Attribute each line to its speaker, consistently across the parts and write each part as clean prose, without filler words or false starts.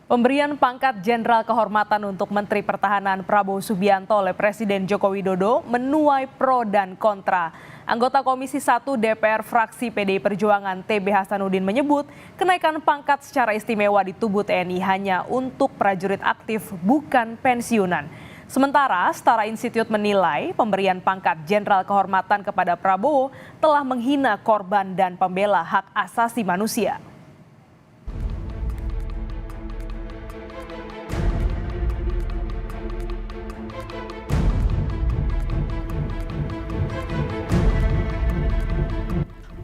Speaker 1: Pemberian pangkat Jenderal Kehormatan untuk Menteri Pertahanan Prabowo Subianto oleh Presiden Joko Widodo menuai pro dan kontra. Anggota Komisi 1 DPR fraksi PDI Perjuangan TB Hasanuddin menyebut kenaikan pangkat secara istimewa di tubuh TNI hanya untuk prajurit aktif, bukan pensiunan. Sementara Setara Institute menilai pemberian pangkat Jenderal Kehormatan kepada Prabowo telah menghina korban dan pembela hak asasi manusia.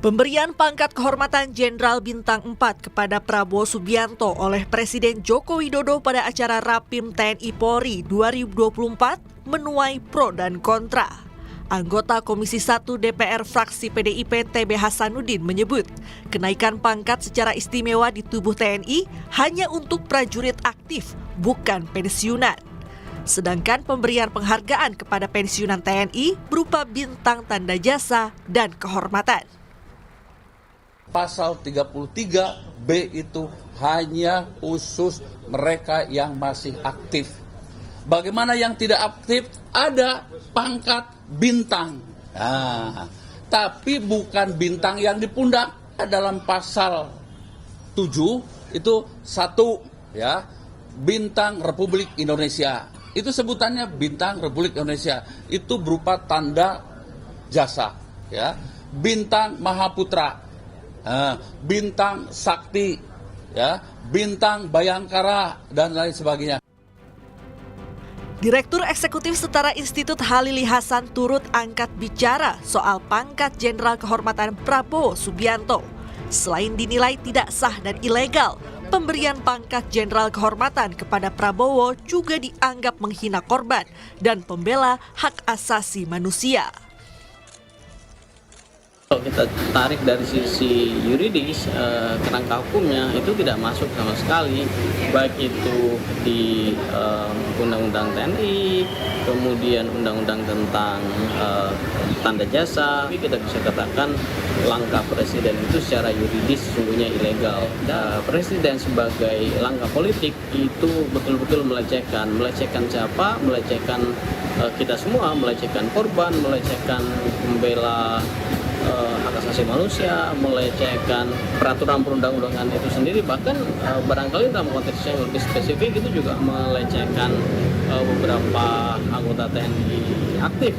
Speaker 2: Pemberian pangkat kehormatan Jenderal Bintang 4 kepada Prabowo Subianto oleh Presiden Joko Widodo pada acara Rapim TNI Polri 2024 menuai pro dan kontra. Anggota Komisi 1 DPR fraksi PDIP TB Hasanuddin menyebut, kenaikan pangkat secara istimewa di tubuh TNI hanya untuk prajurit aktif, bukan pensiunan. Sedangkan pemberian penghargaan kepada pensiunan TNI berupa bintang tanda jasa dan kehormatan.
Speaker 3: Pasal 33B itu hanya khusus mereka yang masih aktif. Bagaimana yang tidak aktif? Ada pangkat bintang. Tapi bukan bintang yang di pundak. Dalam pasal 7 itu satu ya, bintang Republik Indonesia. Itu sebutannya bintang Republik Indonesia. Itu berupa tanda jasa ya. Bintang Mahaputra. Bintang Sakti, ya, bintang Bayangkara, dan lain sebagainya.
Speaker 2: Direktur Eksekutif Setara Institut Halili Hasan turut angkat bicara soal pangkat Jenderal Kehormatan Prabowo Subianto. Selain dinilai tidak sah dan ilegal, pemberian pangkat Jenderal Kehormatan kepada Prabowo juga dianggap menghina korban dan pembela hak asasi manusia.
Speaker 4: Kalau kita tarik dari sisi yuridis, kerangka hukumnya itu tidak masuk sama sekali, baik itu di Undang-Undang TNI, kemudian Undang-Undang tentang tanda jasa. Kita bisa katakan langkah Presiden itu secara yuridis sesungguhnya ilegal. Presiden sebagai langkah politik itu betul-betul melecehkan siapa? Melecehkan kita semua, melecehkan korban, melecehkan pembela hak asasi manusia, melecehkan peraturan perundang-undangan itu sendiri, bahkan barangkali dalam konteks yang lebih spesifik itu juga melecehkan beberapa anggota TNI aktif.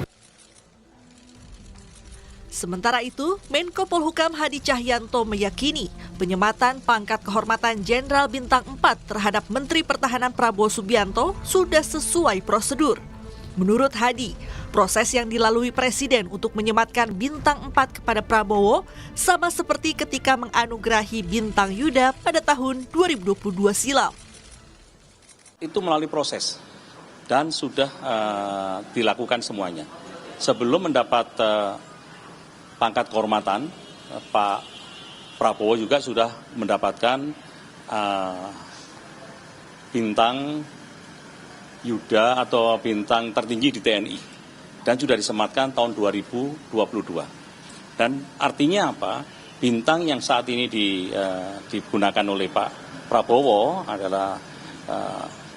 Speaker 2: Sementara itu, Menko Polhukam Hadi Cahyanto meyakini penyematan pangkat kehormatan Jenderal Bintang 4 terhadap Menteri Pertahanan Prabowo Subianto sudah sesuai prosedur. Menurut Hadi, proses yang dilalui Presiden untuk menyematkan bintang 4 kepada Prabowo sama seperti ketika menganugerahi bintang Yuda pada tahun 2022 silam.
Speaker 5: Itu melalui proses dan sudah dilakukan semuanya. Sebelum mendapat pangkat kehormatan, Pak Prabowo juga sudah mendapatkan bintang Yuda atau bintang tertinggi di TNI dan sudah disematkan tahun 2022. Dan artinya apa? Bintang yang saat ini digunakan oleh Pak Prabowo adalah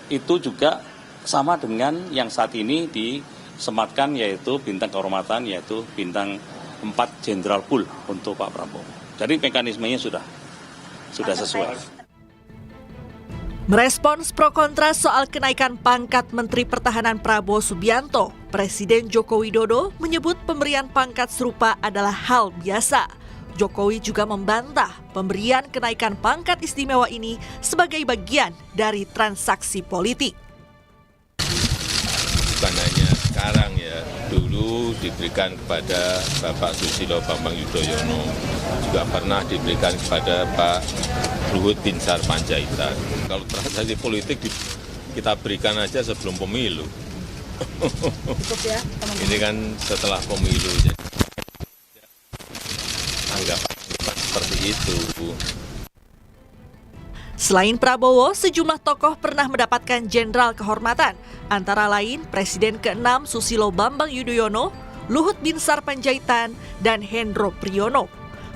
Speaker 5: itu juga sama dengan yang saat ini disematkan, yaitu bintang kehormatan, yaitu bintang 4 Jenderal Pul untuk Pak Prabowo. Jadi mekanismenya sudah sesuai.
Speaker 2: Merespons pro kontra soal kenaikan pangkat Menteri Pertahanan Prabowo Subianto, Presiden Joko Widodo menyebut pemberian pangkat serupa adalah hal biasa. Jokowi juga membantah pemberian kenaikan pangkat istimewa ini sebagai bagian dari transaksi politik.
Speaker 6: Bukan hanya sekarang ya, dulu diberikan kepada Bapak Susilo Bambang Yudhoyono, juga pernah diberikan kepada Pak Luhut Binsar Panjaitan. Kalau transaksi politik kita berikan aja sebelum pemilu.
Speaker 1: Cukup ya,
Speaker 6: ini kan setelah pemilu, jadi anggapan seperti itu.
Speaker 2: Selain Prabowo, sejumlah tokoh pernah mendapatkan Jenderal Kehormatan, antara lain Presiden ke-6 Susilo Bambang Yudhoyono, Luhut Binsar Panjaitan, dan Hendro Priyono.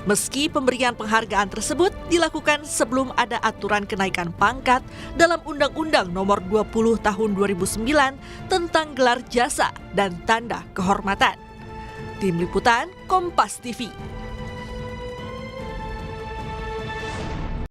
Speaker 2: Meski pemberian penghargaan tersebut dilakukan sebelum ada aturan kenaikan pangkat dalam Undang-Undang Nomor 20 Tahun 2009 tentang gelar jasa dan tanda kehormatan. Tim Liputan Kompas TV.